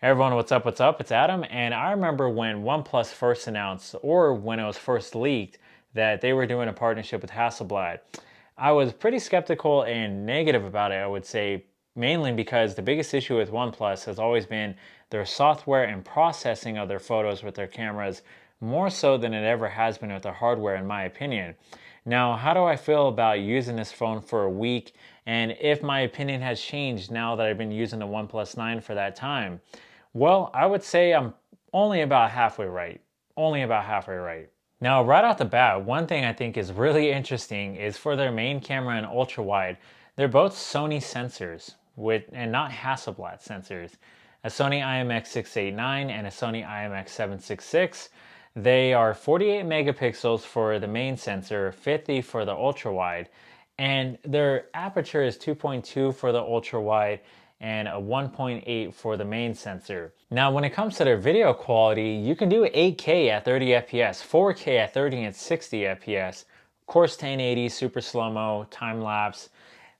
Hey everyone, what's up? What's up? It's Adam, and I remember when OnePlus first announced, or when it was first leaked, that they were doing a partnership with Hasselblad. I was pretty skeptical and negative about it, I would say, mainly because the biggest issue with OnePlus has always been their software and processing of their photos with their cameras, more so than it ever has been with their hardware, in my opinion. Now, how do I feel about using this phone for a week, and if my opinion has changed now that I've been using the OnePlus 9 for that time? Well, I would say I'm only about halfway right. Only about halfway right. Now, right off the bat, one thing I think is really interesting is for their main camera and ultra wide, they're both Sony sensors and not Hasselblad sensors. A Sony IMX689 and a Sony IMX766. They are 48 megapixels for the main sensor, 50 for the ultra wide, and their aperture is 2.2 for the ultra wide and a 1.8 for the main sensor. Now, when it comes to their video quality, you can do 8K at 30 FPS, 4K at 30 and 60 FPS, of course 1080, super slow-mo, time-lapse.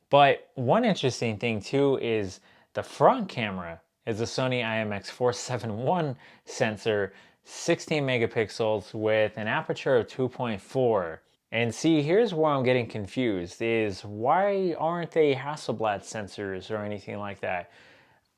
But one interesting thing too is the front camera is a Sony IMX471 sensor, 16 megapixels with an aperture of 2.4. And see, here's where I'm getting confused is why aren't they Hasselblad sensors or anything like that?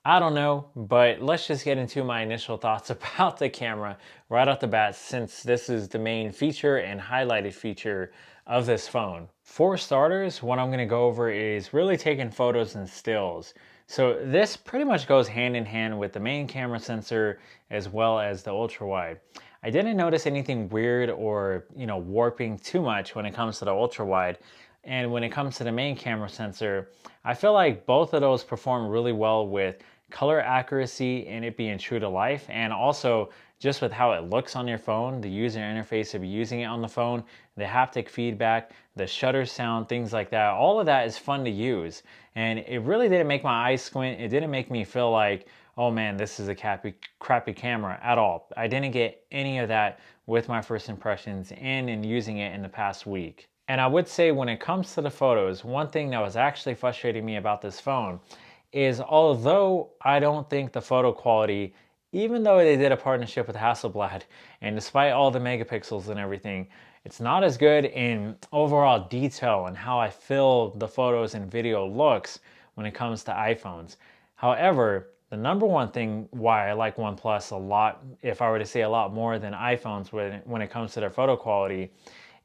I don't know, but let's just get into my initial thoughts about the camera right off the bat, since this is the main feature and highlighted feature of this phone. For starters, what I'm going to go over is really taking photos and stills. So this pretty much goes hand in hand with the main camera sensor as well as the ultra wide. I didn't notice anything weird or, warping too much when it comes to the ultra wide. And when it comes to the main camera sensor, I feel like both of those perform really well with color accuracy and it being true to life, and also just with how it looks on your phone, the user interface of using it on the phone, the haptic feedback, the shutter sound, things like that. All of that is fun to use, and it really didn't make my eyes squint. It didn't make me feel like, oh man, this is a crappy camera at all. I didn't get any of that with my first impressions and in using it in the past week. And I would say when it comes to the photos, one thing that was actually frustrating me about this phone is although I don't think the photo quality, even though they did a partnership with Hasselblad, and despite all the megapixels and everything, it's not as good in overall detail and how I feel the photos and video looks when it comes to iPhones. However, the number one thing why I like OnePlus a lot, if I were to say a lot more than iPhones when it comes to their photo quality,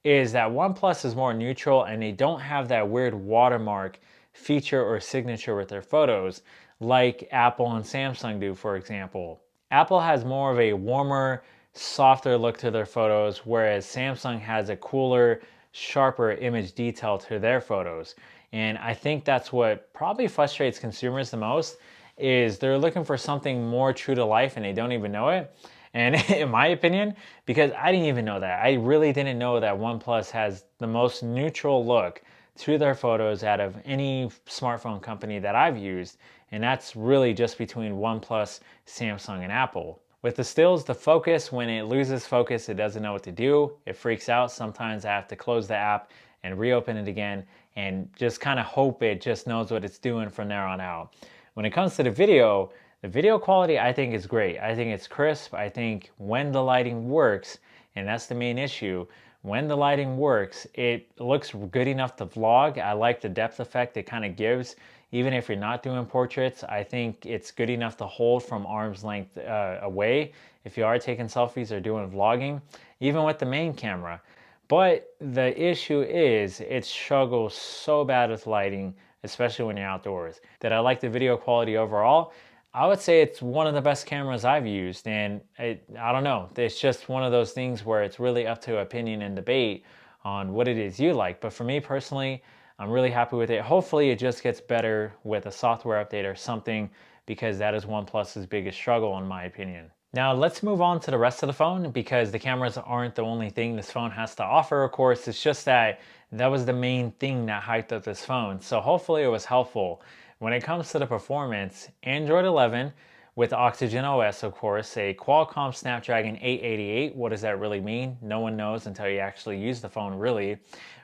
is that OnePlus is more neutral and they don't have that weird watermark feature or signature with their photos like Apple and Samsung do, for example. Apple has more of a warmer, softer look to their photos, whereas Samsung has a cooler, sharper image detail to their photos. And I think that's what probably frustrates consumers the most is they're looking for something more true to life and they don't even know it. And in my opinion, because I didn't even know that, I really didn't know that OnePlus has the most neutral look to their photos out of any smartphone company that I've used, and that's really just between OnePlus, Samsung, and Apple. With the stills, the focus, when it loses focus, it doesn't know what to do. It freaks out. Sometimes I have to close the app and reopen it again and just kind of hope it just knows what it's doing from there on out. When it comes to the video quality I think is great. I think it's crisp. I think when the lighting works, and that's the main issue, when the lighting works, it looks good enough to vlog. I like the depth effect it kind of gives. Even if you're not doing portraits, I think it's good enough to hold from arm's length away if you are taking selfies or doing vlogging, even with the main camera. But the issue is it struggles so bad with lighting, especially when you're outdoors. That I like the video quality overall. I would say it's one of the best cameras I've used, and I don't know, it's just one of those things where it's really up to opinion and debate on what it is you like. But for me personally, I'm really happy with it. Hopefully it just gets better with a software update or something, because that is OnePlus's biggest struggle in my opinion. Now let's move on to the rest of the phone, because the cameras aren't the only thing this phone has to offer, of course. It's just that was the main thing that hyped up this phone. So hopefully it was helpful. When it comes to the performance, Android 11 with Oxygen OS, of course, a Qualcomm Snapdragon 888. What does that really mean? No one knows until you actually use the phone, really.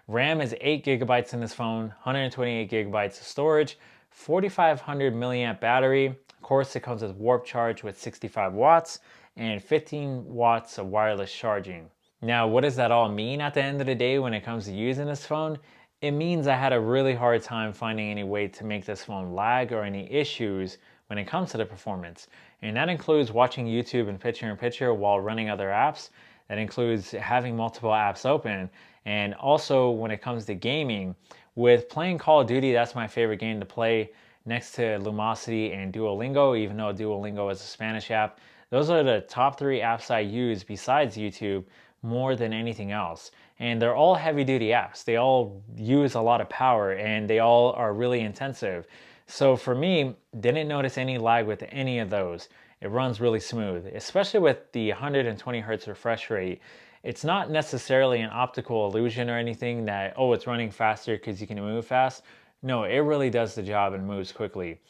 RAM is 8 gigabytes in this phone, 128 gigabytes of storage, 4500 milliamp battery, Of course, it comes with warp charge with 65 watts and 15 watts of wireless charging. Now, what does that all mean at the end of the day when it comes to using this phone? It means I had a really hard time finding any way to make this phone lag or any issues when it comes to the performance. And that includes watching YouTube in picture while running other apps. That includes having multiple apps open. And also when it comes to gaming, with playing Call of Duty, that's my favorite game to play next to Lumosity and Duolingo, even though Duolingo is a Spanish app. Those are the top 3 apps I use besides YouTube more than anything else. And they're all heavy duty apps. They all use a lot of power and they all are really intensive. So for me, didn't notice any lag with any of those. It runs really smooth, especially with the 120 hertz refresh rate. It's not necessarily an optical illusion or anything that, oh, it's running faster because you can move fast. No, it really does the job and moves quickly.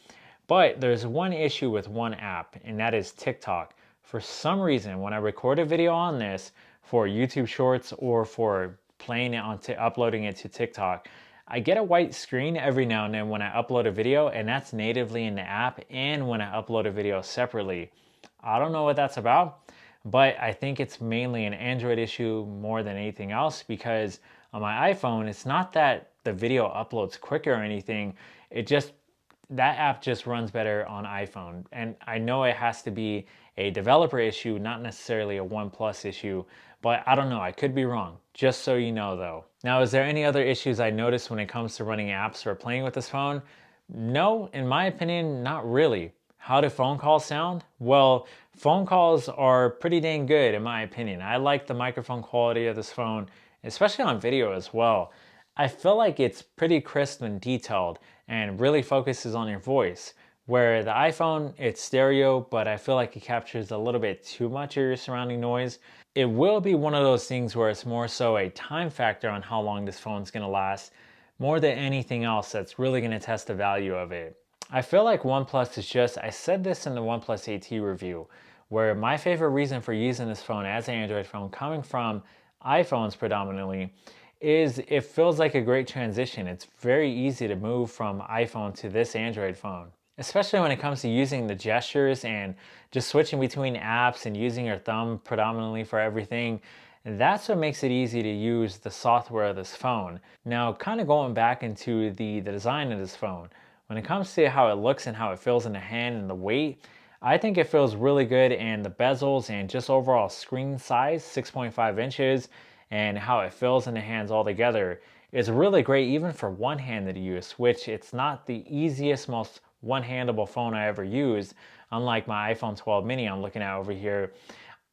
But there's one issue with one app, and that is TikTok. For some reason, when I record a video on this for YouTube Shorts or for playing it on uploading it to TikTok, I get a white screen every now and then when I upload a video, and that's natively in the app and when I upload a video separately. I don't know what that's about, but I think it's mainly an Android issue more than anything else, because on my iPhone, it's not that the video uploads quicker or anything. That app just runs better on iPhone. And I know it has to be a developer issue, not necessarily a OnePlus issue, but I don't know, I could be wrong. Just so you know though. Now, is there any other issues I noticed when it comes to running apps or playing with this phone? No, in my opinion, not really. How do phone calls sound? Well, phone calls are pretty dang good in my opinion. I like the microphone quality of this phone, especially on video as well. I feel like it's pretty crisp and detailed and really focuses on your voice. Where the iPhone, it's stereo, but I feel like it captures a little bit too much of your surrounding noise. It will be one of those things where it's more so a time factor on how long this phone's gonna last, more than anything else that's really gonna test the value of it. I feel like OnePlus is just, I said this in the OnePlus 8T review, where my favorite reason for using this phone as an Android phone coming from iPhones predominantly is it feels like a great transition. It's very easy to move from iPhone to this Android phone, especially when it comes to using the gestures and just switching between apps and using your thumb predominantly for everything. That's what makes it easy to use the software of this phone. Now, kind of going back into the design of this phone, when it comes to how it looks and how it feels in the hand and the weight, I think it feels really good, and the bezels and just overall screen size, 6.5 inches, and how it feels in the hands altogether is really great even for one-handed use, which it's not the easiest, most one-handable phone I ever used, unlike my iPhone 12 mini I'm looking at over here.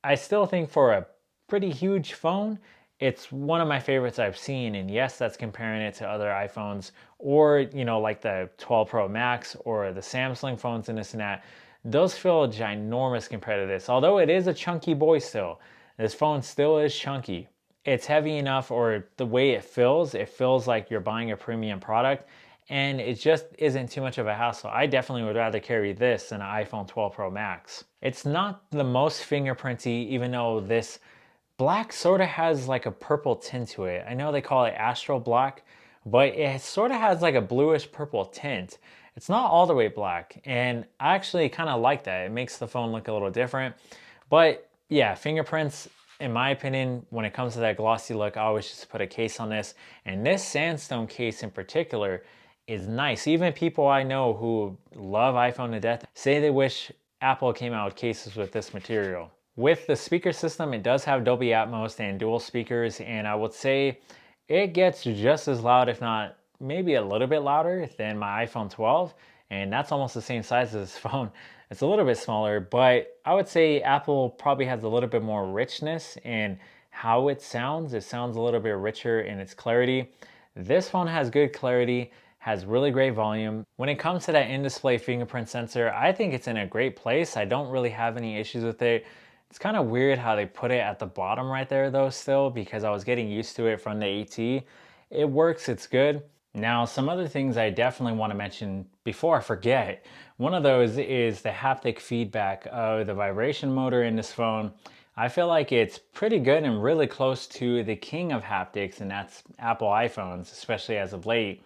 I still think for a pretty huge phone, it's one of my favorites I've seen, and yes, that's comparing it to other iPhones or, like the 12 Pro Max or the Samsung phones and this and that. Those feel ginormous compared to this, although it is a chunky boy still. This phone still is chunky. It's heavy enough, or the way it feels like you're buying a premium product, and it just isn't too much of a hassle. I definitely would rather carry this than an iPhone 12 Pro Max. It's not the most fingerprinty, even though this black sort of has like a purple tint to it. I know they call it Astro Black, but it sort of has like a bluish purple tint. It's not all the way black, and I actually kind of like that. It makes the phone look a little different. But yeah, fingerprints, in my opinion, when it comes to that glossy look, I always just put a case on this. And this sandstone case in particular is nice. Even people I know who love iPhone to death say they wish Apple came out with cases with this material. With the speaker system, it does have Dolby Atmos and dual speakers, and I would say it gets just as loud, if not maybe a little bit louder than my iPhone 12, and that's almost the same size as this phone. It's a little bit smaller, but I would say Apple probably has a little bit more richness in how it sounds. It sounds a little bit richer in its clarity. This phone has good clarity, has really great volume. When it comes to that in-display fingerprint sensor, I think it's in a great place. I don't really have any issues with it. It's kind of weird how they put it at the bottom right there though still, because I was getting used to it from the AT. It works, it's good. Now, some other things I definitely want to mention before I forget. One of those is the haptic feedback of the vibration motor in this phone. I feel like it's pretty good and really close to the king of haptics, and that's Apple iPhones, especially as of late.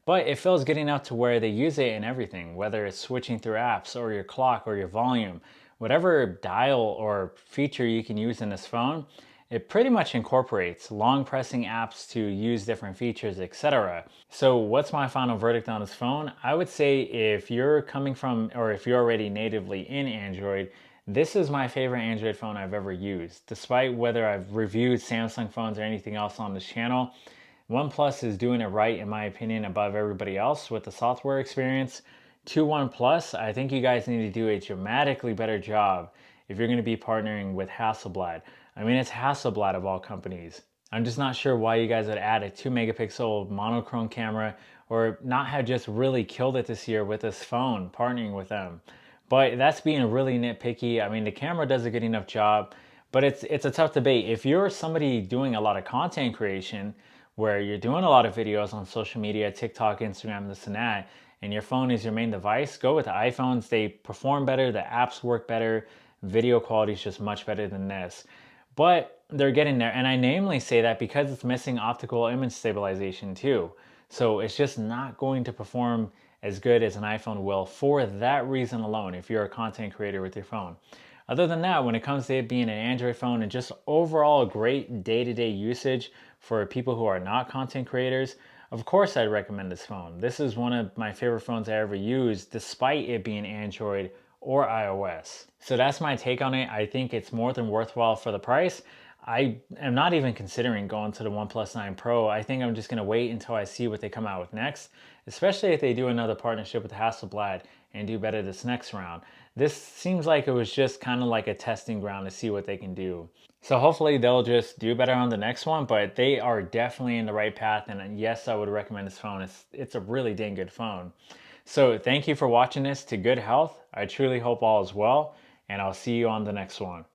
but it feels good enough to where they use it in everything, whether it's switching through apps or your clock or your volume, whatever dial or feature you can use in this phone. It pretty much incorporates long pressing apps to use different features, etc. So what's my final verdict on this phone? I would say if you're coming from, or if you're already natively in Android, this is my favorite Android phone I've ever used. Despite whether I've reviewed Samsung phones or anything else on this channel, OnePlus is doing it right, in my opinion, above everybody else with the software experience. To OnePlus, I think you guys need to do a dramatically better job if you're going to be partnering with Hasselblad. I mean, it's Hasselblad of all companies. I'm just not sure why you guys would add a 2 megapixel monochrome camera or not have just really killed it this year with this phone, partnering with them. But that's being really nitpicky. I mean, the camera does a good enough job, but it's a tough debate. If you're somebody doing a lot of content creation, where you're doing a lot of videos on social media, TikTok, Instagram, this and that, and your phone is your main device, go with the iPhones. They perform better, the apps work better, video quality is just much better than this. But they're getting there, and I namely say that because it's missing optical image stabilization too. So it's just not going to perform as good as an iPhone will for that reason alone if you're a content creator with your phone. Other than that, when it comes to it being an Android phone and just overall great day-to-day usage for people who are not content creators, of course I'd recommend this phone. This is one of my favorite phones I ever used, despite it being Android or iOS. So that's my take on it. I think it's more than worthwhile for the price. I am not even considering going to the OnePlus 9 Pro. I think I'm just going to wait until I see what they come out with next, especially if they do another partnership with Hasselblad and do better this next round. This seems like it was just kind of like a testing ground to see what they can do. So hopefully they'll just do better on the next one, but they are definitely in the right path. And yes, I would recommend this phone. It's a really dang good phone. So thank you for watching this to good health. I truly hope all is well, and I'll see you on the next one.